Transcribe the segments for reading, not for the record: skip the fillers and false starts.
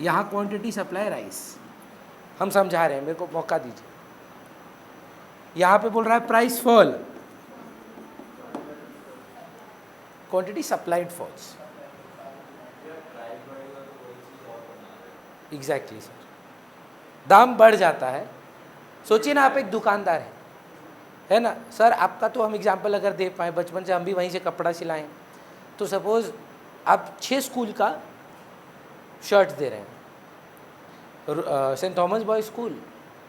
यहाँ quantity supply rice, हम समझा रहे हैं, मेरे को मौका दीजिए। यहाँ पे बोल रहा है price fall, quantity supplied falls. Exactly sir, दाम बढ़ जाता है। सोचिए ना, आप एक दुकानदार है ना सर, आपका तो हम एग्जाम्पल अगर दे पाए, बचपन से हम भी वहीं से कपड़ा सिलाएं, तो सपोज़ आप 6 स्कूल का शर्ट दे रहे हैं, Saint Thomas boy school,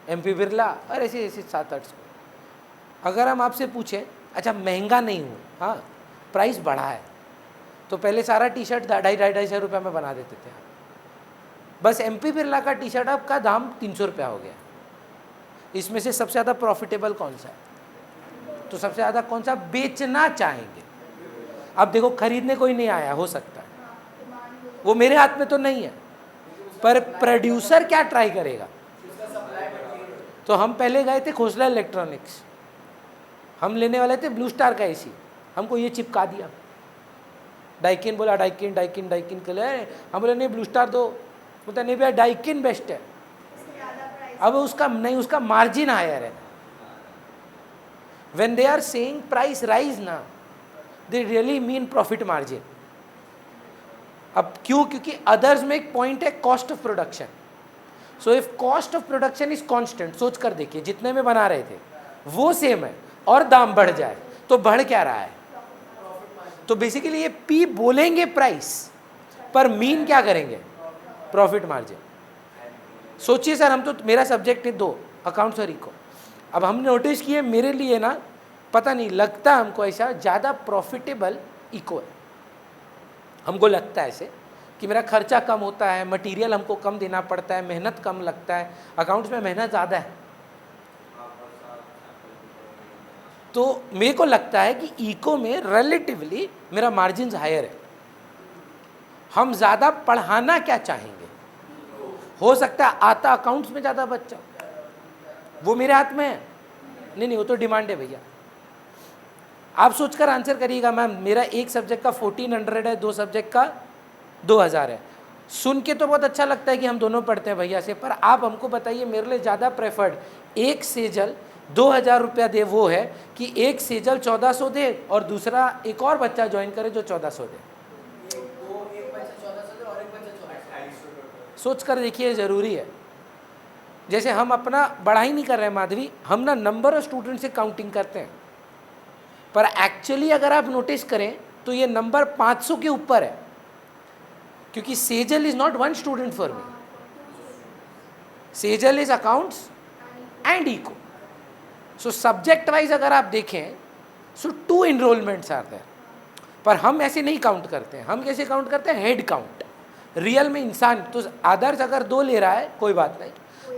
MP Birla और ऐसे ऐसे 7-8 स्कूल। अगर हम आपसे पूछें अच्छा महंगा नहीं हूँ, हाँ प्राइस बढ़ा है, तो पहले सारा टी शर्ट 250-250 रुपये में बना देते थे, बस MP बिरला का टी शर्ट अब का दाम 300 रुपया हो गया। इसमें से सबसे ज़्यादा प्रॉफिटेबल कौन सा है? तो सबसे ज़्यादा कौन सा बेचना चाहेंगे? अब देखो खरीदने कोई नहीं आया, हो सकता है वो मेरे हाथ में तो नहीं है, पर प्रोड्यूसर क्या ट्राई करेगा? तो हम पहले गए थे खोसला इलेक्ट्रॉनिक्स, हम लेने वाले थे ब्लू स्टार का AC, हमको ये चिपका दिया। डाइकिन बोला, डाइकिन डाइकिन डाइकिन के लिए, हम बोले नहीं ब्लू स्टार दो, बोलता नहीं भैया डाइकिन बेस्ट है। अब उसका नहीं, उसका मार्जिन हायर है। When they are saying price rise ना, they really mean profit margin. अब क्यों? क्योंकि अदर्स में एक पॉइंट है cost of production. So if cost of production is constant, सोच कर देखिए जितने में बना रहे थे वो सेम है और दाम बढ़ जाए तो बढ़ क्या रहा है? तो बेसिकली ये P बोलेंगे प्राइस, पर मीन क्या करेंगे? Profit margin. सोचिए सर, हम तो, मेरा सब्जेक्ट है 2, अकाउंट्स और इको। अब हमने नोटिस किए मेरे लिए ना, पता नहीं लगता हमको ऐसा ज़्यादा प्रॉफिटेबल इको है। हमको लगता है ऐसे कि मेरा खर्चा कम होता है, मटेरियल हमको कम देना पड़ता है, मेहनत कम लगता है, अकाउंट्स में मेहनत ज़्यादा है। तो मेरे को लगता है कि इको में रिलेटिवली मेरा मार्जिन हायर है। हम ज़्यादा पढ़ाना क्या चाहेंगे? हो सकता है आता अकाउंट्स में ज़्यादा बच्चा, वो मेरे हाथ में है नहीं, वो तो डिमांड है भैया। आप सोचकर आंसर करिएगा मैम, मेरा एक सब्जेक्ट का 1400 है, 2 सब्जेक्ट का 2000 है। सुन के तो बहुत अच्छा लगता है कि हम दोनों पढ़ते हैं भैया से, पर आप हमको बताइए मेरे लिए ज़्यादा प्रेफर्ड एक सेजल 2000 रुपया दे वो है कि एक सेजल 1400 दे और दूसरा एक और बच्चा ज्वाइन करे जो 1400 दे? सोच कर देखिए, ज़रूरी है। जैसे हम अपना बढ़ाई नहीं कर रहे हैं माधवी, हम ना नंबर ऑफ स्टूडेंट से काउंटिंग करते हैं, पर एक्चुअली अगर आप नोटिस करें तो ये नंबर 500 के ऊपर है, क्योंकि Sejal is not 1 student for me, Sejal is accounts and eco. So subject wise अगर आप देखें सो 2 इनरोलमेंट्स आर देयर, पर हम ऐसे नहीं काउंट करते हैं। हम कैसे काउंट करते हैं? Head count. रियल में इंसान तो आदर्श अगर 2 ले रहा है कोई बात नहीं,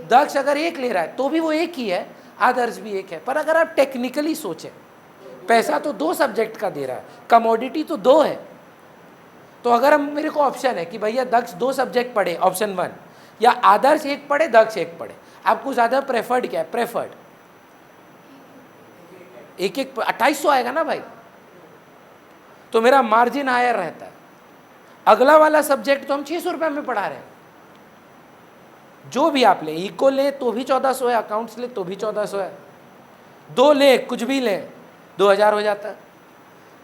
दक्ष अगर 1 ले रहा है तो भी वो 1 ही है, आदर्श भी 1 है। पर अगर आप टेक्निकली सोचें, पैसा तो 2 सब्जेक्ट का दे रहा है, कमोडिटी तो 2 है, तो अगर हम, मेरे को ऑप्शन है कि भैया दक्ष 2 सब्जेक्ट पढ़े, ऑप्शन 1, या आदर्श 1 पढ़े, दक्ष 1 पढ़े, आपको ज़्यादा प्रेफर्ड क्या है? प्रेफर्ड 1-1 2800 आएगा ना भाई, तो मेरा मार्जिन हायर रहता है। अगला वाला सब्जेक्ट तो हम 600 रुपये में पढ़ा रहे हैं, जो भी आप लें, इको लें तो भी 1400 है, अकाउंट्स लें तो भी 1400 है, 2 लें कुछ भी लें 2000 हो जाता है।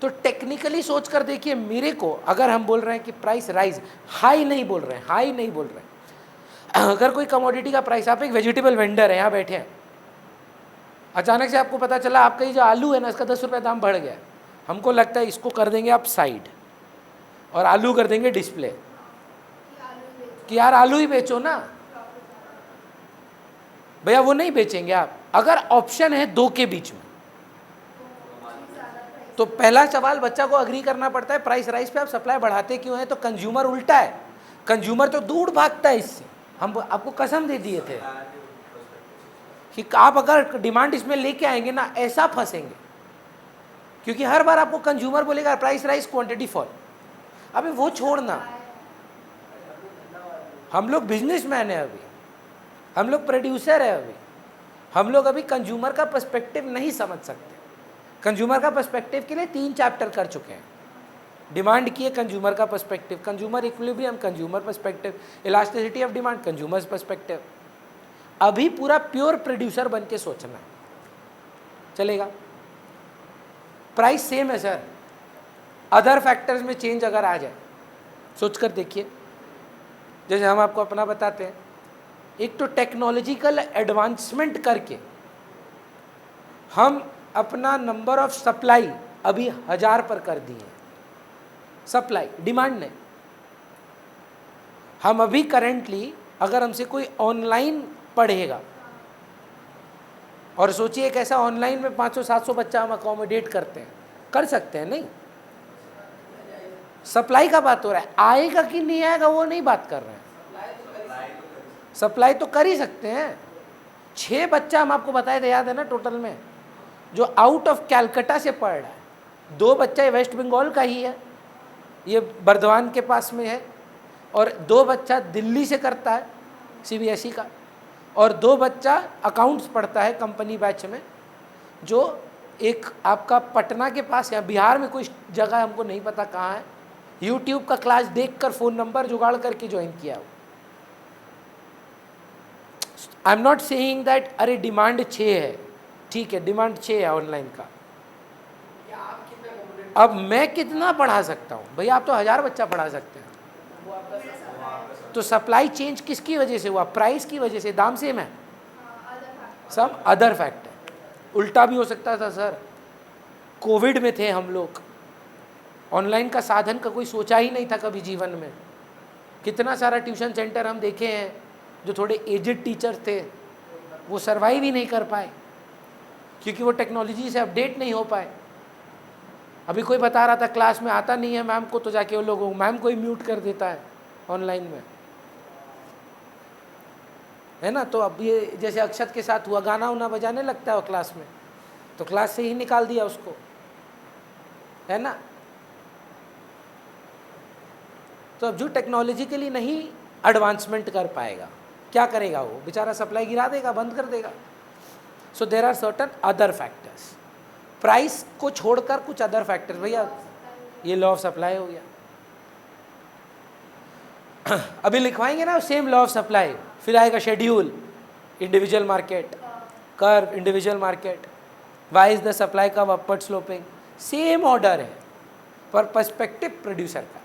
तो टेक्निकली सोच कर देखिए, मेरे को अगर हम बोल रहे हैं कि प्राइस राइज, हाई नहीं बोल रहे हैं, हाई नहीं बोल रहे हैं, अगर कोई कमोडिटी का प्राइस, आप एक वेजिटेबल वेंडर है, यहाँ बैठे हैं, अचानक से आपको पता चला आपका ये जो आलू है ना, इसका 10 रुपये दाम बढ़ गया, हमको लगता है इसको कर देंगे आप साइड और आलू कर देंगे डिस्प्ले, कि यार आलू ही बेचो ना भैया, वो नहीं बेचेंगे आप। अगर ऑप्शन है 2 के बीच में, तो पहला सवाल बच्चा को अग्री करना पड़ता है, प्राइस राइज पे आप सप्लाई बढ़ाते क्यों हैं? तो कंज्यूमर उल्टा है, कंज्यूमर तो दूर भागता है इससे। हम आपको कसम दे दिए थे कि आप अगर डिमांड इसमें लेके आएंगे ना, ऐसा फंसेंगे, क्योंकि हर बार आपको कंज्यूमर बोलेगा प्राइस राइज क्वांटिटी फॉल। अबे वो छोड़ना, हम लोग बिजनेसमैन है अभी, हम लोग प्रोड्यूसर है अभी, हम लोग अभी कंज्यूमर का पर्सपेक्टिव नहीं समझ सकते। कंज्यूमर का पर्सपेक्टिव के लिए 3 चैप्टर कर चुके हैं, डिमांड की है कंज्यूमर का perspective, consumer equilibrium consumer perspective, elasticity of demand consumers perspective. अभी पूरा प्योर प्रोड्यूसर बन के सोचना है, चलेगा? प्राइस सेम है सर, अदर फैक्टर्स में चेंज अगर आ जाए, सोच कर देखिए। जैसे हम आपको अपना बताते हैं, एक तो टेक्नोलॉजिकल एडवांसमेंट करके हम अपना नंबर ऑफ सप्लाई अभी 1000 पर कर दिए हैं, सप्लाई, डिमांड नहीं। हम अभी करेंटली अगर हमसे कोई ऑनलाइन पढ़ेगा, और सोचिए एक ऐसा ऑनलाइन में 500-700 बच्चा हम अकोमोडेट करते हैं, कर सकते हैं नहीं? सप्लाई का बात हो रहा है, आएगा कि नहीं आएगा वो नहीं बात कर रहे हैं। सप्लाई तो कर ही सकते हैं। 6 बच्चा हम आपको बताए थे, याद है ना, टोटल में जो आउट ऑफ कैलकाटा से पढ़ रहा है। 2 बच्चा वेस्ट बंगाल का ही है, ये बर्दवान के पास में है, और 2 बच्चा दिल्ली से करता है सीबीएसई का, और 2 बच्चा अकाउंट्स पढ़ता है कंपनी बैच में, जो एक आपका पटना के पास या बिहार में कोई जगह हमको नहीं पता कहाँ है, यूट्यूब का क्लास देखकर फ़ोन नंबर जुगाड़ करके ज्वाइन किया हो। I am not saying that अरे डिमांड 6 है, ठीक है डिमांड 6 है ऑनलाइन का, अब मैं कितना पढ़ा सकता हूँ भैया? आप तो 1000 बच्चा पढ़ा सकते हैं। तो सप्लाई चेंज किसकी वजह से हुआ? प्राइस की वजह से, दाम सेम है, सब अदर फैक्टर। उल्टा भी हो सकता था सर, कोविड में थे हम लोग, ऑनलाइन का साधन का कोई सोचा ही नहीं था कभी जीवन में। कितना सारा ट्यूशन सेंटर हम देखे हैं जो थोड़े एजेड टीचर थे, वो सर्वाइव ही नहीं कर पाए क्योंकि वो टेक्नोलॉजी से अपडेट नहीं हो पाए। अभी कोई बता रहा था क्लास में आता नहीं है मैम को, तो जाके वो लोग मैम को ही म्यूट कर देता है ऑनलाइन में, है ना। तो अब ये जैसे अक्षत के साथ हुआ, गाना उना बजाने लगता है वो क्लास में, तो क्लास से ही निकाल दिया उसको, है ना। तो अब जो टेक्नोलॉजिकली नहीं एडवांसमेंट कर पाएगा, क्या करेगा वो? बेचारा सप्लाई गिरा देगा, बंद कर देगा। So there are certain other factors, price को छोड़कर कुछ अदर फैक्टर्स। भैया ये लॉ ऑफ सप्लाई हो गया। अभी लिखवाएंगे ना सेम लॉ ऑफ सप्लाई, फिर आएगा schedule, individual market, curve, individual market, why is the supply curve upward sloping, same order है पर पर्सपेक्टिव प्रोड्यूसर का।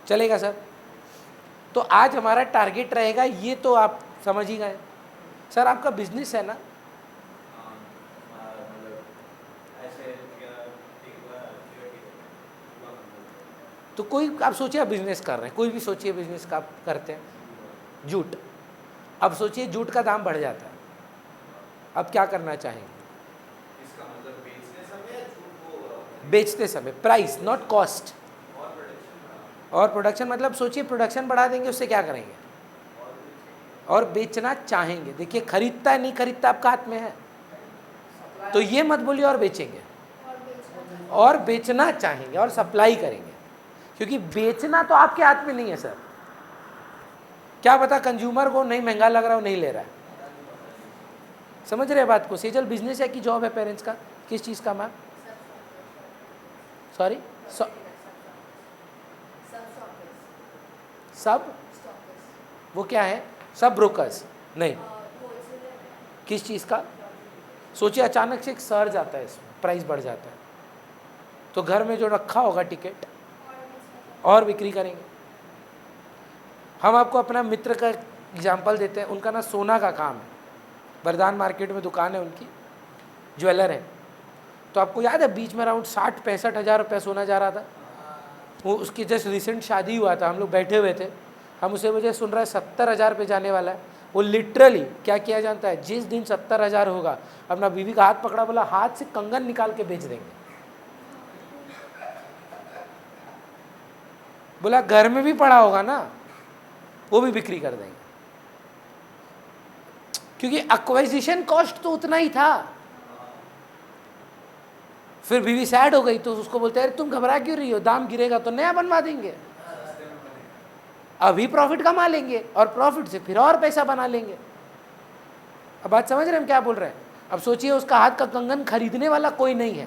चलेगा सर? तो आज हमारा टारगेट रहेगा ये, तो आप समझ ही गए सर। आपका बिजनेस है ना, तो कोई आप सोचिए आप बिजनेस कर रहे हैं, कोई भी सोचिए बिजनेस का आप करते हैं, जूट। अब सोचिए जूट का दाम बढ़ जाता है, अब क्या करना चाहेंगे? इसका मतलब बेचते समय प्राइस नॉट कॉस्ट, और प्रोडक्शन मतलब सोचिए प्रोडक्शन बढ़ा देंगे, उससे क्या करेंगे? और बेचना चाहेंगे। देखिए खरीदता है नहीं खरीदता आपका हाथ में है, तो ये मत बोलिए और बेचेंगे, और बेचना चाहेंगे और सप्लाई करेंगे, क्योंकि बेचना तो आपके हाथ में नहीं है सर। क्या पता कंज्यूमर को नहीं महंगा लग रहा हो, नहीं ले रहा है। समझ रहे बात को? सेजल बिजनेस है कि जॉब है पेरेंट्स का? किस चीज़ का मैम? सॉरी, सब वो क्या है? सब ब्रोकर्स नहीं, किस चीज़ का? सोचिए अचानक से एक सर्ज आता है, इसमें प्राइस बढ़ जाता है, तो घर में जो रखा होगा टिकट और बिक्री करेंगे। हम आपको अपना मित्र का एग्जाम्पल देते हैं, उनका ना सोना का काम है, बरदान मार्केट में दुकान है उनकी, ज्वेलर है। तो आपको याद है बीच में अराउंड 60-65 हज़ार रुपये सोना जा रहा था, वो उसकी जस्ट रिसेंट शादी हुआ था, हम लोग बैठे हुए थे, हम उसे मुझे सुन रहा है 70,000 पे जाने वाला है। वो लिटरली क्या किया जाता है, जिस दिन 70,000 होगा अपना बीवी का हाथ पकड़ा, बोला हाथ से कंगन निकाल के बेच देंगे। बोला घर में भी पड़ा होगा ना, वो भी बिक्री कर देंगे, क्योंकि एक्वाजिशन कॉस्ट तो उतना ही था। फिर बीवी सैड हो गई तो उसको बोलते हैं अरे तुम घबरा क्यों रही हो, दाम गिरेगा तो नया बनवा देंगे, अभी प्रॉफिट कमा लेंगे और प्रॉफिट से फिर और पैसा बना लेंगे। अब बात समझ रहे हैं हम क्या बोल रहे हैं? अब सोचिए उसका हाथ का कंगन खरीदने वाला कोई नहीं है,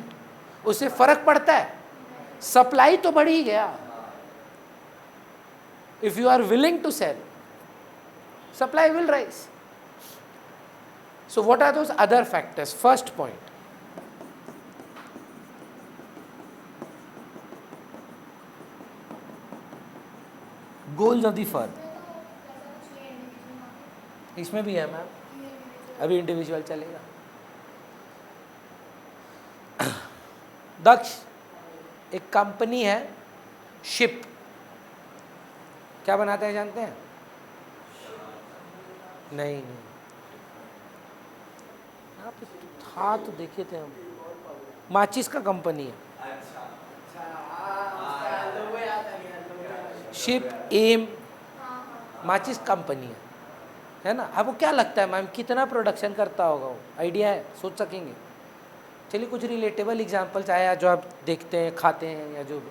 उससे फर्क पड़ता है? सप्लाई तो बढ़ ही गया. If you are willing to sell, supply will rise. So what are those other factors? First point, goals of the firm. इसमें भी है मैम, अभी इंडिविजुअल चलेगा. दक्ष, एक कंपनी है शिप, क्या बनाते हैं जानते हैं? नहीं, यहाँ पे था तो देखे थे हम, माचिस का कंपनी है. शिप, एम, माचिस कंपनी है ना. आपको क्या लगता है मैम कितना प्रोडक्शन करता होगा वो? आइडिया है? सोच सकेंगे? चलिए कुछ रिलेटेबल एग्जांपल चाहे जो आप देखते हैं खाते हैं या जो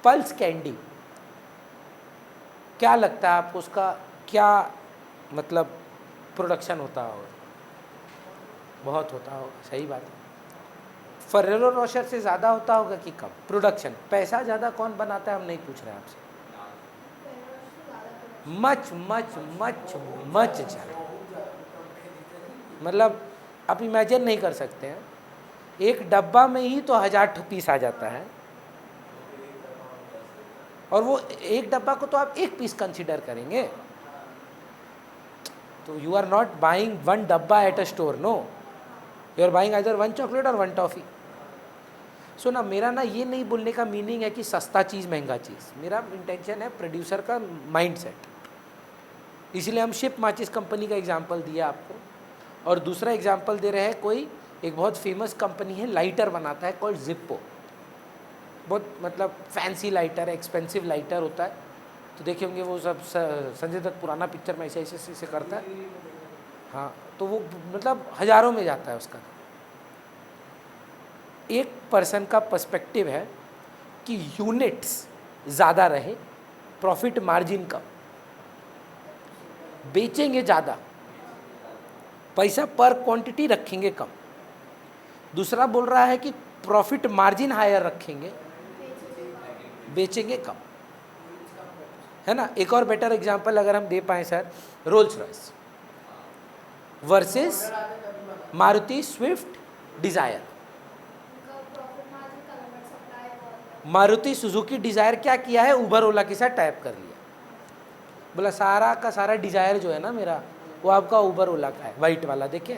पल्स कैंडी, क्या लगता है आपको उसका क्या मतलब प्रोडक्शन होता होगा? बहुत होता होगा, सही बात है. फरेरो रोशर से ज़्यादा होता होगा कि कम प्रोडक्शन? पैसा ज़्यादा कौन बनाता है हम नहीं पूछ रहे हैं आपसे. मच मच मच मच ज़्यादा, मतलब आप इमेजिन नहीं कर सकते हैं. एक डब्बा में ही तो 1000 पीस आ जाता है, और वो एक डब्बा को तो आप एक पीस कंसीडर करेंगे. तो you are not buying one डब्बा at a store, no, you are buying either one chocolate or one toffee. So ना, मेरा ना ये नहीं बोलने का मीनिंग है कि सस्ता चीज़ महंगा चीज़. मेरा इंटेंशन है प्रोड्यूसर का माइंडसेट. इसलिए हम शिप माचिस कंपनी का एग्जांपल दिया आपको. और दूसरा एग्जांपल दे रहे हैं, कोई एक बहुत फेमस कंपनी है, लाइटर बनाता है, कॉल्ड जिप्पो. बहुत मतलब फैंसी लाइटर है, एक्सपेंसिव लाइटर होता है. तो देखे होंगे वो सब संजय दत्त पुराना पिक्चर में ऐसे ऐसे ऐसे करता है. हाँ, तो वो मतलब हज़ारों में जाता है उसका. एक पर्सन का पर्सपेक्टिव है कि यूनिट्स ज़्यादा रहे, प्रॉफिट मार्जिन कम, बेचेंगे ज़्यादा, पैसा पर क्वांटिटी रखेंगे कम. दूसरा बोल रहा है कि प्रॉफिट मार्जिन हायर रखेंगे, बेचेंगे कम, है ना. एक और बेटर एग्जांपल अगर हम दे पाएँ sir, Rolls Royce versus Maruti Swift Dzire. Maruti Suzuki desire क्या किया है, उबर ओला के साथ टाइप कर लिया. बोला सारा का सारा डिज़ायर जो है ना मेरा, वो आपका उबर ओला का है, वाइट वाला. देखे,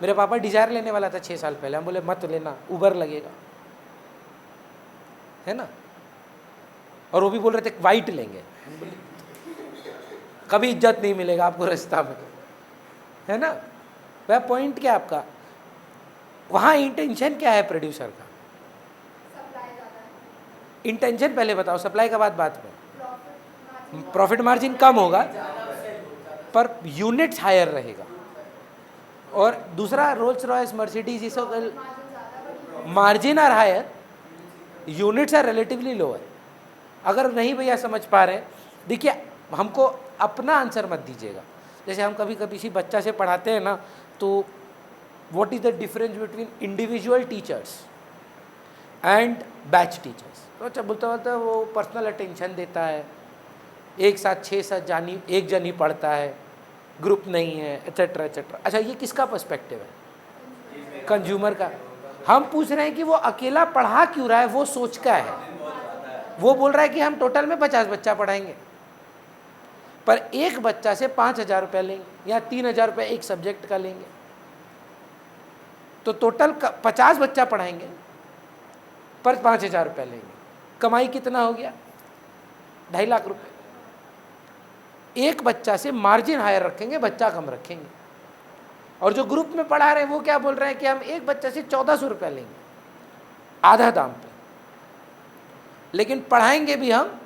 मेरे पापा डिज़ायर लेने वाला था 6 साल पहले, हम बोले मत लेना, उबर लगेगा, है ना. और वो भी बोल रहे थे वाइट लेंगे. कभी इज्जत नहीं मिलेगा आपको रास्ता में, है ना. वह पॉइंट क्या आपका, वहाँ इंटेंशन क्या है प्रोड्यूसर का? इंटेंशन पहले बताओ, सप्लाई का बाद में. प्रॉफिट मार्जिन कम होगा पर यूनिट्स हायर रहेगा. और दूसरा Rolls Royce Mercedes, is margin are higher, units are relatively lower. अगर नहीं भैया समझ पा रहे हैं, देखिए हमको अपना आंसर मत दीजिएगा. जैसे हम कभी कभी किसी बच्चा से पढ़ाते हैं ना, तो what is the difference between individual teachers and batch teachers. तो अच्छा बोलता वो पर्सनल अटेंशन देता है, एक साथ 6-7 जानी एक जन ही पढ़ता है, ग्रुप नहीं है, एट्सेट्रा एट्सेट्रा. अच्छा, ये किसका पर्सपेक्टिव है? कंज्यूमर का. हम पूछ रहे हैं कि वो अकेला पढ़ा क्यों रहा है, वो सोच का है. वो बोल रहा है कि हम टोटल में 50 बच्चा पढ़ाएंगे, पर एक बच्चा से 5,000 रुपये लेंगे या 3,000 रुपये एक सब्जेक्ट का लेंगे, तो टोटल 50 बच्चा पढ़ाएंगे पर 5,000 रुपये लेंगे. कमाई कितना हो गया? 2.5 लाख रुपये. एक बच्चा से मार्जिन हायर रखेंगे, बच्चा कम रखेंगे. और जो ग्रुप में पढ़ा रहे हैं वो क्या बोल रहे हैं कि हम एक बच्चे से 1,400 रुपये लेंगे, आधा दाम पे, लेकिन पढ़ाएंगे भी हम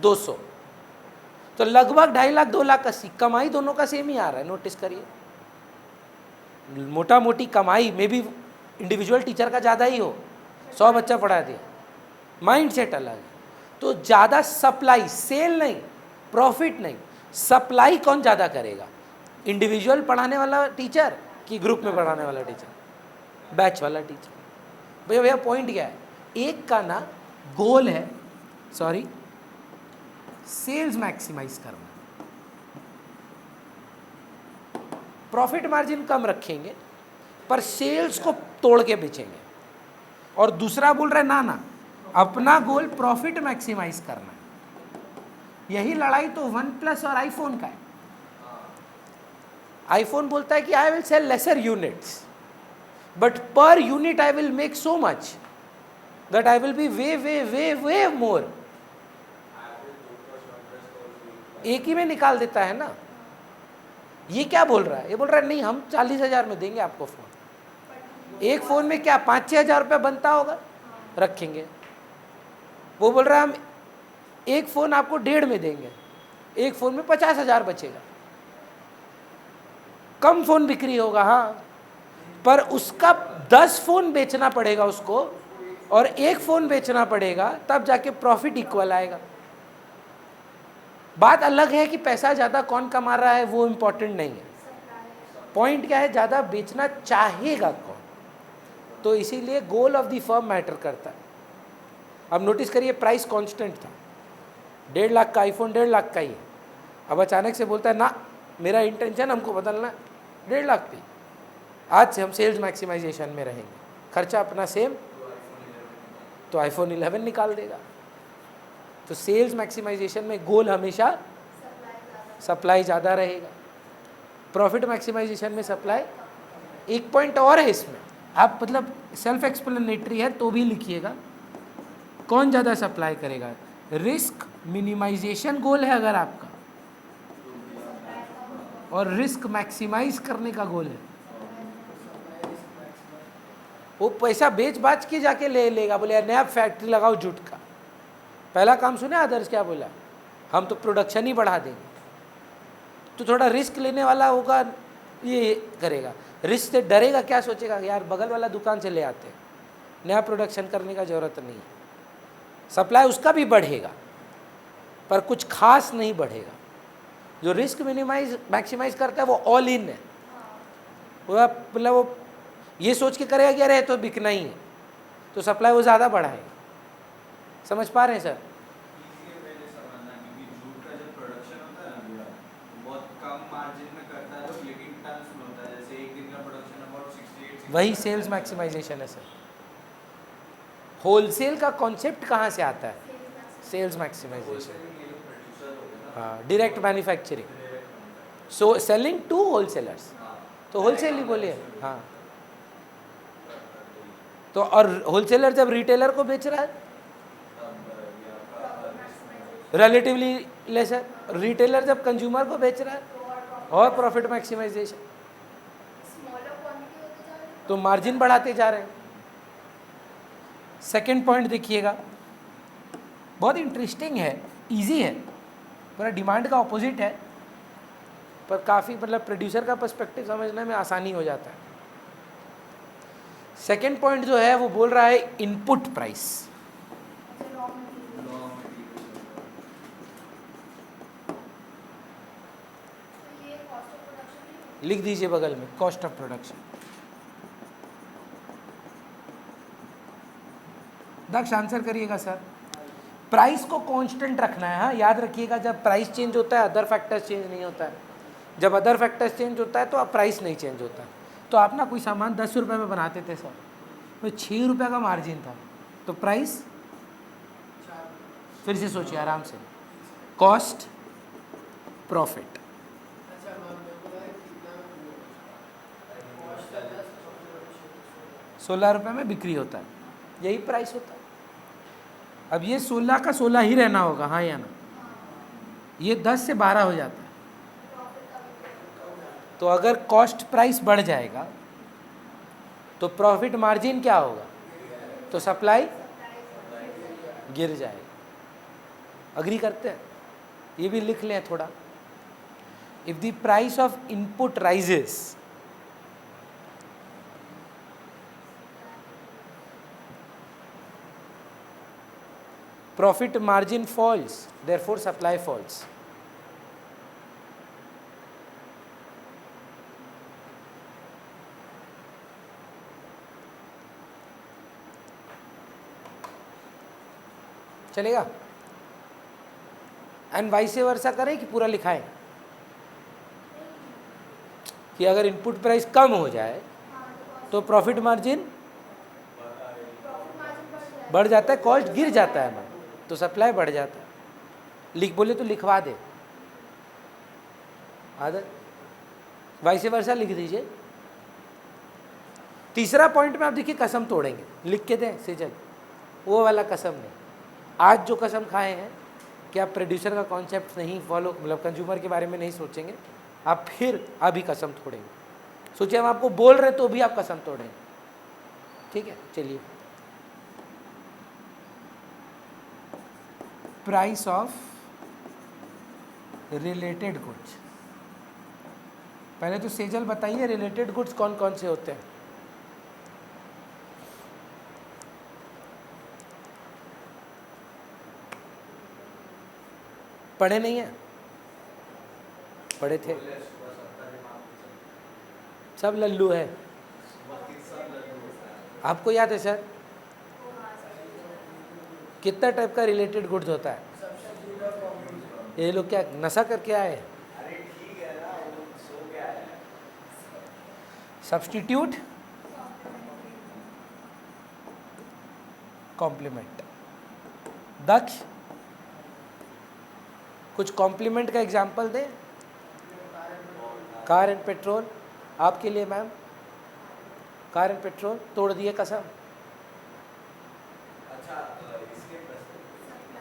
200. तो लगभग 2.5 लाख 2 लाख 80, कमाई दोनों का सेम ही आ रहा है. नोटिस करिए, मोटा मोटी कमाई में भी इंडिविजुअल टीचर का ज़्यादा ही हो, 100 बच्चा पढ़ा दिया, माइंड सेट अलग है. तो ज़्यादा सप्लाई, सेल नहीं, प्रॉफिट नहीं, सप्लाई कौन ज़्यादा करेगा? इंडिविजुअल पढ़ाने वाला टीचर कि ग्रुप में पढ़ाने वाला टीचर? बैच वाला टीचर. भैया भैया पॉइंट क्या है, एक का ना गोल है, सॉरी, सेल्स मैक्सिमाइज करना, प्रॉफिट मार्जिन कम रखेंगे पर सेल्स को तोड़ के बेचेंगे, और दूसरा बोल रहा है ना ना अपना गोल प्रॉफिट मैक्सिमाइज करना है। यही लड़ाई तो वन प्लस और आईफोन का है। आईफोन बोलता है कि I will sell lesser units but per unit I will make so much that I will be way way way way more. एक ही में निकाल देता है ना। ये क्या बोल रहा है, ये बोल रहा है नहीं हम 40,000 में देंगे आपको फ़ोन। एक फ़ोन में क्या 5-6 हज़ार रुपये बनता होगा, रखेंगे। वो बोल रहा है हम एक फ़ोन आपको 1.5 में देंगे, एक फ़ोन में 50,000 बचेगा, कम फ़ोन बिक्री होगा हाँ, पर उसका 10 फ़ोन बेचना पड़ेगा उसको और एक फ़ोन बेचना पड़ेगा, तब जाके प्रॉफिट इक्वल आएगा। बात अलग है कि पैसा ज़्यादा कौन कमा रहा है, वो इम्पोर्टेंट नहीं है। पॉइंट क्या है, ज़्यादा बेचना चाहेगा कौन। तो इसीलिए goal of the firm matter करता है। अब नोटिस करिए प्राइस कांस्टेंट था, 1.5 लाख का आईफोन 1.5 लाख का ही है। अब अचानक से बोलता है ना मेरा इंटेंशन हमको बदलना है 1.5 लाख पे, आज से हम सेल्स मैक्सिमाइजेशन में रहेंगे, खर्चा अपना सेम, तो आईफोन 11 निकाल देगा। तो सेल्स मैक्सिमाइजेशन में गोल हमेशा सप्लाई ज़्यादा रहेगा, प्रॉफिट मैक्सिमाइजेशन में सप्लाई। एक पॉइंट और है इसमें, आप मतलब सेल्फ एक्सप्लेनेटरी है तो भी लिखिएगा, कौन ज़्यादा सप्लाई करेगा। रिस्क मिनिमाइजेशन गोल है अगर आपका, और रिस्क मैक्सिमाइज करने का गोल है, वो पैसा बेच बाच के जाके ले लेगा, बोले नया फैक्ट्री लगाओ जूट का। पहला काम सुने आदर्श क्या बोला, हम तो प्रोडक्शन ही बढ़ा देंगे। तो थोड़ा रिस्क लेने वाला होगा, ये करेगा, रिस्क से डरेगा, क्या सोचेगा यार बगल वाला दुकान से ले आते हैं, नया प्रोडक्शन करने का ज़रूरत नहीं है। सप्लाई उसका भी बढ़ेगा पर कुछ खास नहीं बढ़ेगा। जो रिस्क मिनिमाइज मैक्सिमाइज करता है वो ऑल इन है, वो मतलब वो ये सोच के करेगा कि अरे तो बिकना ही है, तो सप्लाई वो ज़्यादा बढ़ाएगा। समझ पा रहे हैं सर? वही सेल्स मैक्सिमाइजेशन है सर। होलसेल का कॉन्सेप्ट कहाँ से आता है, सेल्स मैक्सिमाइजेशन, हाँ, direct manufacturing, so selling to wholesalers, तो होलसेल ही बोलिए हाँ। तो और होलसेलर जब रिटेलर को बेच रहा है रिलेटिवली लेसर, रिटेलर जब कंज्यूमर को बेच रहा है और प्रॉफिट मैक्सिमाइजेशन, तो मार्जिन बढ़ाते जा रहे हैं। सेकंड पॉइंट देखिएगा, बहुत इंटरेस्टिंग है, इजी है, पूरा डिमांड का ऑपोजिट है, पर काफ़ी मतलब प्रोड्यूसर का पर्सपेक्टिव समझने में आसानी हो जाता है। सेकंड पॉइंट जो है वो बोल रहा है इनपुट प्राइस। लिख दीजिए बगल में cost of production. Daksh answer करिएगा सर। प्राइस को कांस्टेंट रखना है हाँ, याद रखिएगा, जब प्राइस चेंज होता है अदर फैक्टर्स चेंज नहीं होता है, जब अदर फैक्टर्स चेंज होता है तो अब प्राइस नहीं चेंज होता है। तो आप ना कोई सामान 10 रुपये में बनाते थे सर, तो 6 रुपये का मार्जिन था, तो प्राइस फिर से सोचिए आराम से, कॉस्ट प्रॉफिट, ₹16 में बिक्री होता है, यही प्राइस होता है। अब ये 16 का 16 ही रहना होगा हाँ या ना, ये 10 से 12 हो जाता है। तो अगर कॉस्ट प्राइस बढ़ जाएगा तो प्रॉफिट मार्जिन क्या होगा, तो सप्लाई गिर जाएगा। अग्री करते हैं? ये भी लिख लें थोड़ा, if the price of input rises profit margin falls, therefore supply falls. चलेगा? एंड वाइस वर्सा करें कि पूरा लिखाएं कि अगर इनपुट प्राइस कम हो जाए तो प्रॉफिट मार्जिन बढ़ जाता है, कॉस्ट गिर जाता है मैम, तो सप्लाई बढ़ जाता है। लिख बोले तो लिखवा दे, आदत वाइस वर्सा लिख दीजिए। तीसरा पॉइंट में आप देखिए कसम तोड़ेंगे, लिख के दें सेजल, वो वाला कसम नहीं। आज जो कसम खाए हैं कि आप प्रोड्यूसर का कॉन्सेप्ट नहीं फॉलो, मतलब कंज्यूमर के बारे में नहीं सोचेंगे, आप फिर अभी कसम तोड़ेंगे। सोचिए हम आपको बोल रहे तो भी आप कसम तोड़ेंगे, ठीक है? चलिए, प्राइस ऑफ रिलेटेड गुड्स। पहले तो सेजल बताइए रिलेटेड गुड्स कौन कौन से होते हैं? पढ़े नहीं है? पढ़े थे? सब लल्लू है। आपको याद है सर कितना टाइप का रिलेटेड गुड्स होता है? ये लोग क्या नशा करके आए हैं? Substitute, complement. दक्ष कुछ कॉम्प्लीमेंट का एग्जांपल दें। कार एंड पेट्रोल, आपके लिए मैम कार एंड पेट्रोल तोड़ दिए कसम।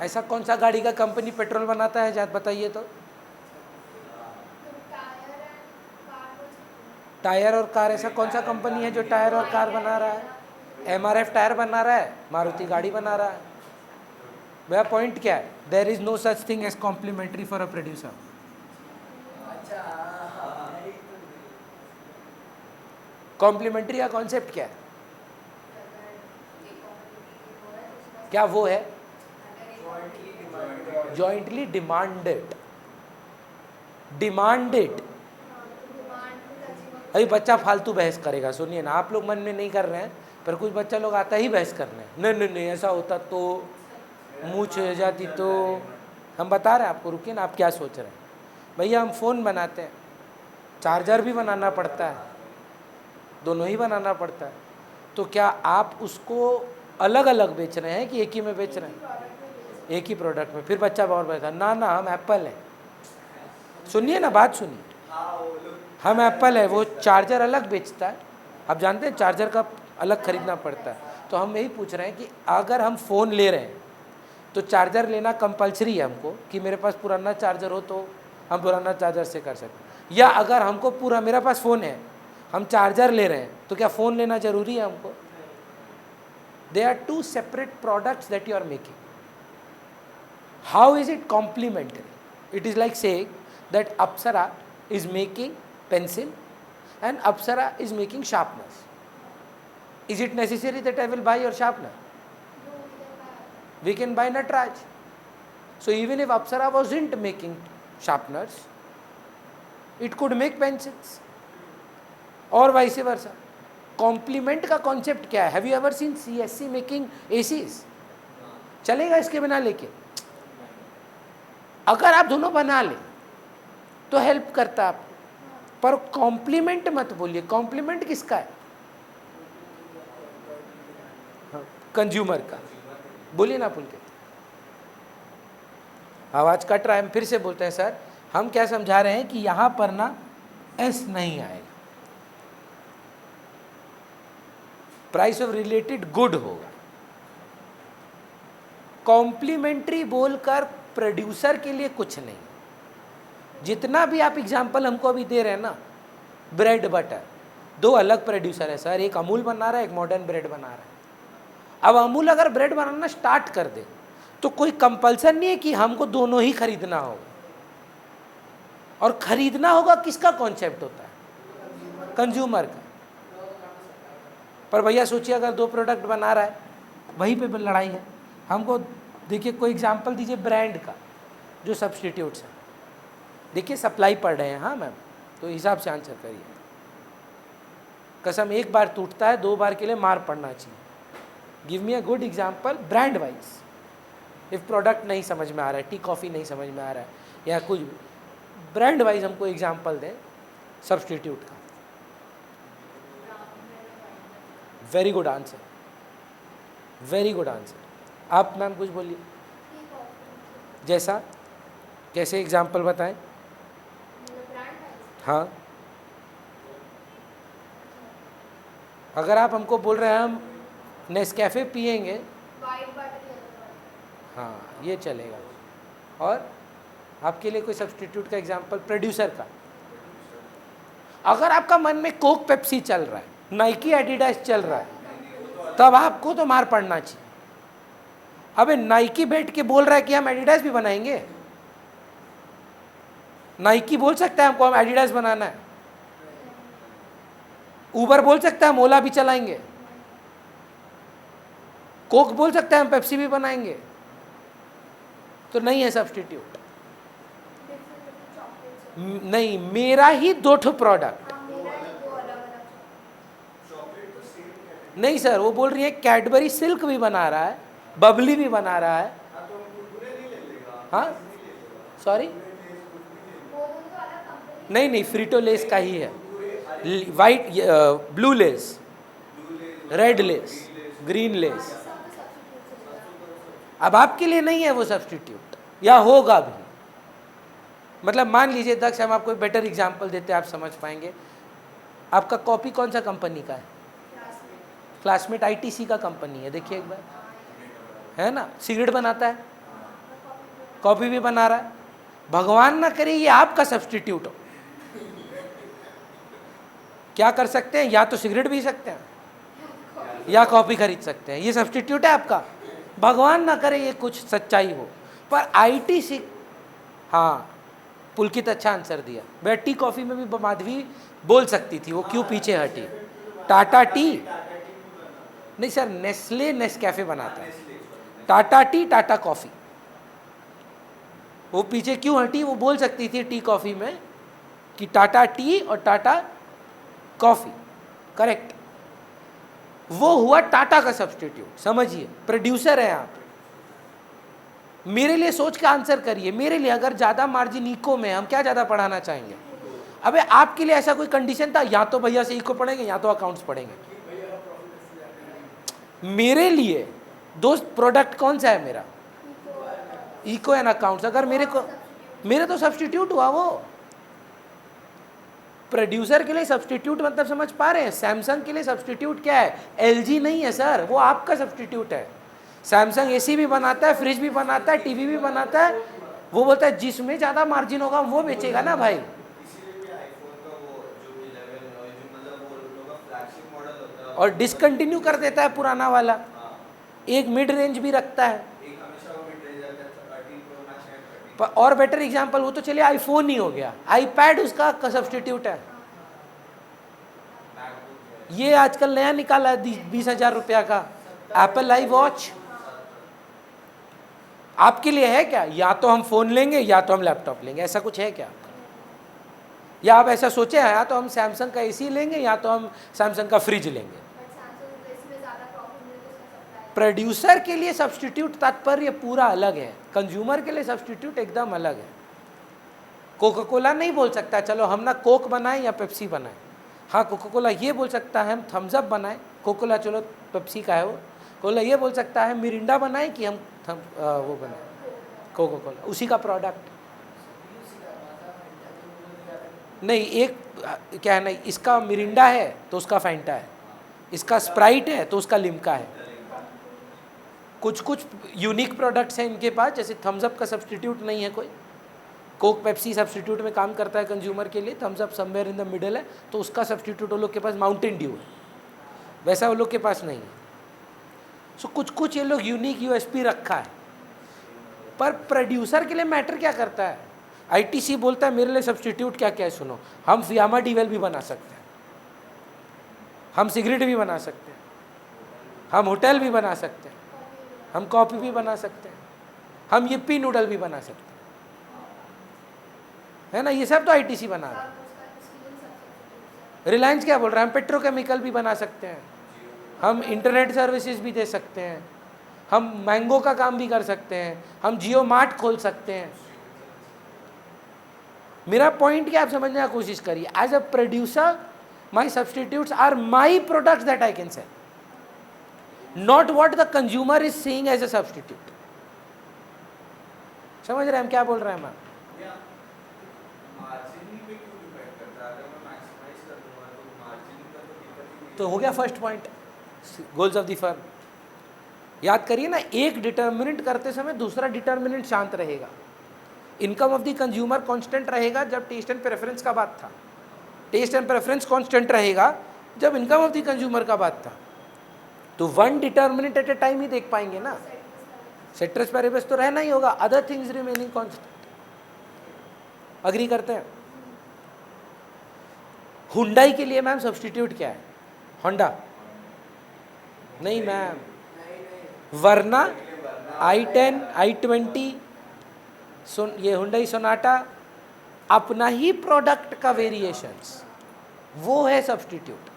ऐसा कौन सा गाड़ी का कंपनी पेट्रोल बनाता है, जात बताइए तो? टायर और कार, ऐसा कौन सा कंपनी है जो टायर और कार बना रहा है? MRF टायर बना रहा है, मारुति गाड़ी बना रहा है। मेरा पॉइंट क्या है? There is no such thing as complementary for a producer. Complementary का कॉन्सेप्ट क्या है? क्या वो है? Jointly demanded. डिमांडेड। अभी बच्चा फालतू बहस करेगा, सुनिए ना, आप लोग मन में नहीं कर रहे हैं, पर कुछ बच्चा लोग आता ही बहस करने, नहीं नहीं नहीं ऐसा होता तो, मूछ हो जाती तो। हम बता रहे हैं आपको, रुकिए ना, आप क्या सोच रहे हैं? भैया हम फ़ोन बनाते हैं, चार्जर भी बनाना पड़ता है, दोनों ही बनाना पड़ता है, तो क्या आप उसको अलग अलग बेच रहे हैं कि एक ही में बेच रहे हैं? एक ही प्रोडक्ट में। फिर बच्चा बहुत बैठा, ना ना हम एप्पल हैं। सुनिए ना, बात सुनिए, हम एप्पल है, वो चार्जर अलग बेचता है। आप जानते हैं चार्जर का अलग खरीदना पड़ता है। तो हम यही पूछ रहे हैं कि अगर हम फ़ोन ले रहे हैं तो चार्जर लेना कंपलसरी है हमको, कि मेरे पास पुराना चार्जर हो तो हम पुराना चार्जर से कर सकते, या अगर हमको पूरा, मेरे पास फ़ोन है, हम चार्जर ले रहे हैं, तो क्या फ़ोन लेना ज़रूरी है हमको? They are two separate products that you are making. How is it complementary? It is like saying that Apsara is making pencil and Apsara is making sharpeners. Is it necessary that I will buy your sharpener? We can buy Natraj. So even if Apsara wasn't making sharpeners, it could make pencils, और vice versa. Complement का concept क्या है? Have you ever seen CSC making ACs? चलेगा इसके बिना लेके? अगर आप दोनों बना ले तो हेल्प करता आप, पर कॉम्प्लीमेंट मत बोलिए। कॉम्प्लीमेंट किसका है? कंज्यूमर का। बोलिए ना पुलकित, आवाज कट रहा है, हम फिर से बोलते हैं सर, हम क्या समझा रहे हैं कि यहां पर ना एस नहीं आएगा, प्राइस ऑफ रिलेटेड गुड होगा। कॉम्प्लीमेंट्री बोलकर प्रोड्यूसर के लिए कुछ नहीं। जितना भी आप एग्जाम्पल हमको अभी दे रहे हैं ना, ब्रेड बटर, दो अलग प्रोड्यूसर है सर, एक अमूल बना रहा है, एक मॉडर्न ब्रेड बना रहा है। अब अमूल अगर ब्रेड बनाना स्टार्ट कर दे तो कोई कंपल्सन नहीं है कि हमको दोनों ही खरीदना होगा, और खरीदना होगा किसका कॉन्सेप्ट होता है? कंज्यूमर का। पर भैया सोचिए अगर दो प्रोडक्ट बना रहा है, वहीं पे लड़ाई है। हमको देखिए कोई एग्जाम्पल दीजिए ब्रांड का जो सब्सटीट्यूट्स है। देखिए सप्लाई पढ़ रहे हैं, हाँ मैम, तो हिसाब से आंसर करिए। कसम एक बार टूटता है, दो बार के लिए मार पड़ना चाहिए। Give me a good example brand wise. If product नहीं समझ में आ रहा है, टी कॉफ़ी नहीं समझ में आ रहा है, या कुछ ब्रांड वाइज हमको एग्जांपल दें सब्स्टिट्यूट का। Very good answer, very good answer. आप मैम कुछ बोलिए। जैसा, कैसे एग्जांपल बताएं? हाँ, अगर आप हमको बोल रहे हैं हम नेस्कैफ़े पिएंगे, हाँ ये चलेगा। और आपके लिए कोई सब्स्टिट्यूट का एग्जांपल प्रोड्यूसर का? अगर आपका मन में कोक पेप्सी चल रहा है, नाइकी एडिडास चल रहा है, तब आपको तो मार पड़ना चाहिए। अबे नाइकी बैठ के बोल रहा है कि हम एडिडास भी बनाएंगे। नाइकी बोल सकता है हमको हम एडिडास बनाना है, उबर बोल सकता है हम ओला भी चलाएंगे, कोक बोल सकता है हम पेप्सी भी बनाएंगे, तो नहीं है सब्स्टिट्यूट। नहीं, मेरा ही 2 ठो प्रोडक्ट। नहीं सर, वो बोल रही है कैडबरी सिल्क भी बना रहा है, बबली भी बना रहा है। हाँ सॉरी, नहीं नहीं, फ्रीटो लेस का ही है, white blue less, red less, green less. अब आपके लिए नहीं है वो सब्स्टिट्यूट, या होगा भी। मतलब मान लीजिए दक्ष, हम आपको बेटर एग्जांपल देते हैं, आप समझ पाएंगे। आपका कॉपी कौन सा कंपनी का है? क्लासमेट आईटीसी का कंपनी है, देखिए एक बार, है ना, सिगरेट बनाता है, कॉपी भी बना रहा है। भगवान ना करे ये आपका सब्स्टिट्यूट हो, क्या कर सकते हैं? या तो सिगरेट पी सकते हैं या कॉपी खरीद सकते हैं, ये सब्स्टिट्यूट है आपका। भगवान ना करे ये कुछ सच्चाई हो, पर आईटीसी, हाँ पुलकित अच्छा आंसर दिया। वह टी कॉफ़ी में भी माधवी बोल सकती थी, वो क्यों पीछे हटी? टाटा टी नहीं सर, नेस्ले नेस्कैफे बनाता है, टाटा टी टाटा कॉफ़ी, वो पीछे क्यों हटी? वो बोल सकती थी टी कॉफ़ी में कि टाटा टी और टाटा कॉफ़ी, करेक्ट। वो हुआ टाटा का सब्स्टिट्यूट। समझिए, प्रोड्यूसर है आप, मेरे लिए सोच के आंसर करिए। मेरे लिए अगर ज़्यादा मार्जिन इको में, हम क्या ज़्यादा पढ़ाना चाहेंगे? अबे आपके लिए ऐसा कोई कंडीशन था, या तो भैया से इको पढ़ेंगे या तो अकाउंट्स पढ़ेंगे। मेरे लिए दोस्त प्रोडक्ट कौन सा है मेरा? Eco and accounts. अगर मेरे तो सब्स्टिट्यूट हुआ वो। प्रोड्यूसर के लिए सब्स्टिट्यूट मतलब समझ पा रहे हैं? सैमसंग के लिए सब्स्टिट्यूट क्या है? एलजी नहीं है सर, वो आपका सब्स्टिट्यूट है। सैमसंग एसी भी बनाता है, फ्रिज भी बनाता है, टीवी भी बनाता है। वो बोलता है जिसमें ज़्यादा मार्जिन होगा वो बेचेगा ना भाई। और डिसकंटिन्यू कर देता है पुराना वाला, एक मिड रेंज भी रखता है। और बेटर एग्जांपल वो तो चलिए आईफोन ही हो गया, आईपैड उसका सब्स्टिट्यूट है। ये आजकल नया निकाला है 20,000 रुपया का एप्पल आई वॉच, आपके लिए है क्या? या तो हम फोन लेंगे या तो हम लैपटॉप लेंगे, ऐसा कुछ है क्या? या आप ऐसा सोचे हैं या तो हम सैमसंग का एसी लेंगे या तो हम सैमसंग का फ्रिज लेंगे। प्रोड्यूसर के लिए सब्स्टिट्यूट तात्पर्य पूरा अलग है, कंज्यूमर के लिए सब्स्टिट्यूट एकदम अलग है। कोका कोला नहीं बोल सकता चलो हम ना कोक बनाएं या पेप्सी बनाएं। हाँ, कोका कोला ये बोल सकता है हम थम्स अप बनाएं, कोका कोला चलो पेप्सी का है वो। कोला ये बोल सकता है मिरिंडा बनाएं कि हम वो बनाएं कोका कोला, उसी का प्रोडक्ट। नहीं, एक क्या है, नहीं इसका मिरिंडा है तो उसका फैंटा है, इसका स्प्राइट है तो उसका लिम्का है। कुछ कुछ यूनिक प्रोडक्ट्स हैं इनके पास, जैसे थम्स अप का सब्स्टिट्यूट नहीं है कोई। कोक पेप्सी सब्स्टिट्यूट में काम करता है कंज्यूमर के लिए, Thums Up somewhere in the middle है, तो उसका सब्स्टिट्यूट वो लोग के पास माउंटेन ड्यू है, वैसा वो लोग के पास नहीं है। सो कुछ कुछ ये लोग यूनिक यूएसपी रखा है। पर प्रोड्यूसर के लिए मैटर क्या करता है? आईटीसी बोलता है मेरे लिए सब्स्टिट्यूट क्या क्या है सुनो, हम फियामा डीवेल भी बना सकते हैं, हम सिगरेट भी बना सकते हैं, हम होटल भी बना सकते हैं, हम कॉफ़ी भी बना सकते हैं, हम yippee नूडल भी बना सकते हैं, है ना। ये सब तो आईटीसी बना रहा है। रिलायंस क्या बोल रहा है? हम पेट्रोकेमिकल भी बना सकते हैं, हम इंटरनेट सर्विसेज भी दे सकते हैं, हम मैंगो का काम भी कर सकते हैं, हम जियो मार्ट खोल सकते हैं। मेरा पॉइंट क्या आप समझने की कोशिश करिए। As a producer my substitutes are my products that I can sell, not what the consumer is seeing as a substitute. समझ रहे हैं हम क्या बोल रहे हैं मैम? मार्जिन पे क्यों डिपेंड करता है? अगर मैं मैक्सिमाइज कर दूंगा तो मार्जिन का तो दिक्कत ही नहीं तो हो गया first point, goals of the firm. याद करिए ना, एक डिटर्मिनेंट करते समय दूसरा डिटर्मिनेंट शांत रहेगा। Income of the consumer constant रहेगा जब टेस्ट एंड प्रेफरेंस का बात था, टेस्ट एंड प्रेफरेंस कांस्टेंट रहेगा जब इनकम ऑफ द कंज्यूमर का बात था। तो one determinant at a time ही देख पाएंगे ना, सेट्रस पैरेबस तो रहना ही होगा, other things remaining constant. Agree करते हैं? हुंडई के लिए मैम सब्स्टिट्यूट क्या है? होंडा नहीं मैम, वरना i10 i20 ये हुंडई सोनाटा अपना ही प्रोडक्ट का वेरिएशंस, वो है सब्स्टिट्यूट।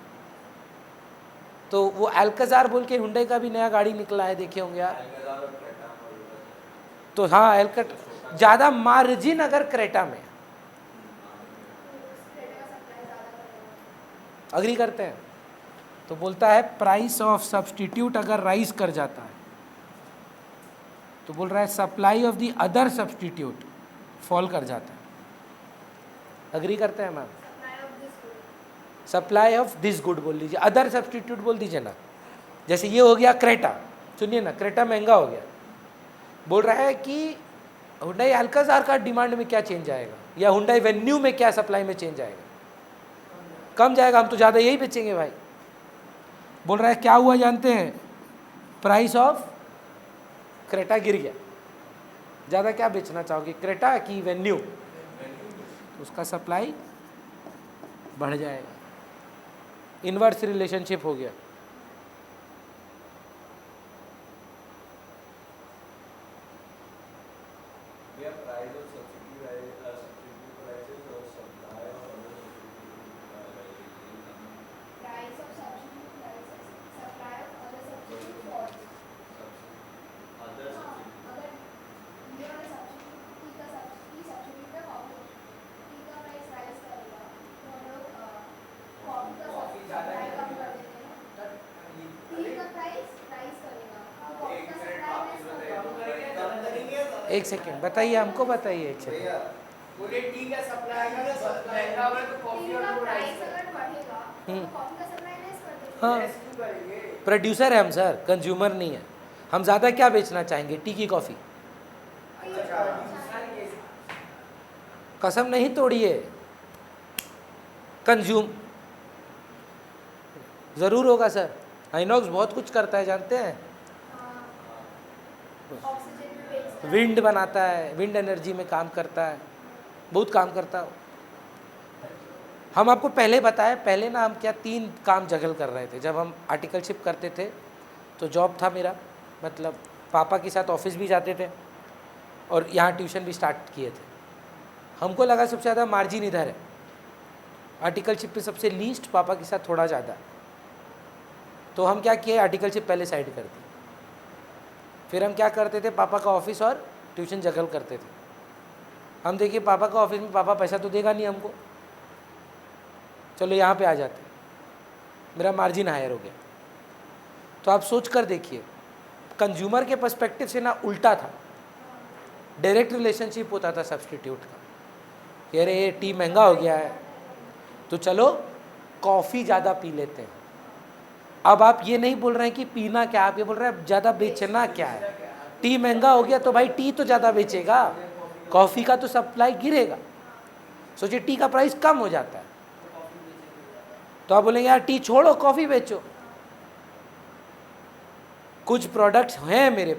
तो वो अल्काजार बोल के हुंडई का भी नया गाड़ी निकला है, देखे होंगे आप। तो हाँ, एल्कट ज़्यादा मार्जिन अगर क्रेटा में। अग्री करते हैं? तो बोलता है प्राइस ऑफ सब्स्टिट्यूट अगर राइज कर जाता है तो बोल रहा है supply of the other substitute fall कर जाता है। अग्री करते हैं ma'am? Supply of this good बोल लीजिए, अदर सब्स्टिट्यूट बोल दीजिए ना। जैसे ये हो गया क्रेटा, सुनिए ना, क्रेटा महंगा हो गया, बोल रहा है कि हुंडई अल्काजार का डिमांड में क्या चेंज आएगा, या हुंडई वेन्यू में क्या सप्लाई में चेंज आएगा? कम जाएगा, हम तो ज़्यादा यही बेचेंगे भाई। बोल रहा है क्या हुआ जानते हैं? प्राइस ऑफ क्रेटा गिर गया। ज़्यादा क्या बेचना चाहोगे, क्रेटा की वेन्यू? तो उसका सप्लाई बढ़ जाएगा। इनवर्स रिलेशनशिप हो गया। एक सेकेंड बताइए, हमको बताइए एक सेकेंड। बोले टी का सप्लाई अगर महंगा होगा तो कॉफी और वो राइस अगर बढ़ेगा तो कॉफी का सप्लाई लेस कर देंगे। हाँ, लेस क्यों करेंगे? प्रोड्यूसर है हम सर, कंज्यूमर नहीं है। हम ज़्यादा क्या बेचना चाहेंगे, टी की कॉफ़ी? कसम नहीं तोड़िए, कंज्यूम ज़रूर होगा सर। आइनॉक्स बहुत कुछ करता है जानते हैं, विंड बनाता है, विंड एनर्जी में काम करता है, बहुत काम करता है। हम आपको पहले बताए, पहले ना हम क्या 3 काम जगल कर रहे थे। जब हम आर्टिकलशिप करते थे तो जॉब था मेरा, मतलब पापा के साथ ऑफिस भी जाते थे और यहाँ ट्यूशन भी स्टार्ट किए थे। हमको लगा सबसे ज़्यादा मार्जिन इधर है, आर्टिकलशिप पे सबसे लीस्ट, पापा के साथ थोड़ा ज़्यादा। तो हम क्या किए, आर्टिकलशिप पहले साइड कर दी। फिर हम क्या करते थे, पापा का ऑफिस और ट्यूशन जगल करते थे। हम देखिए पापा का ऑफिस में पापा पैसा तो देगा नहीं हमको, चलो यहाँ पे आ जाते, मेरा मार्जिन हायर हो गया। तो आप सोच कर देखिए, कंज्यूमर के पर्सपेक्टिव से ना उल्टा था, डायरेक्ट रिलेशनशिप होता था सब्स्टिट्यूट का कि अरे ये टी महंगा हो गया है तो चलो कॉफ़ी ज़्यादा पी लेते हैं। अब आप ये नहीं बोल रहे हैं कि पीना क्या, आप ये बोल रहे हैं ज़्यादा बेचना क्या है। टी महंगा हो गया तो भाई टी तो ज़्यादा बेचेगा, कॉफ़ी का तो सप्लाई गिरेगा। सोचिए टी का प्राइस कम हो जाता है तो आप बोलेंगे यार टी छोड़ो कॉफ़ी बेचो। कुछ प्रोडक्ट्स हैं मेरे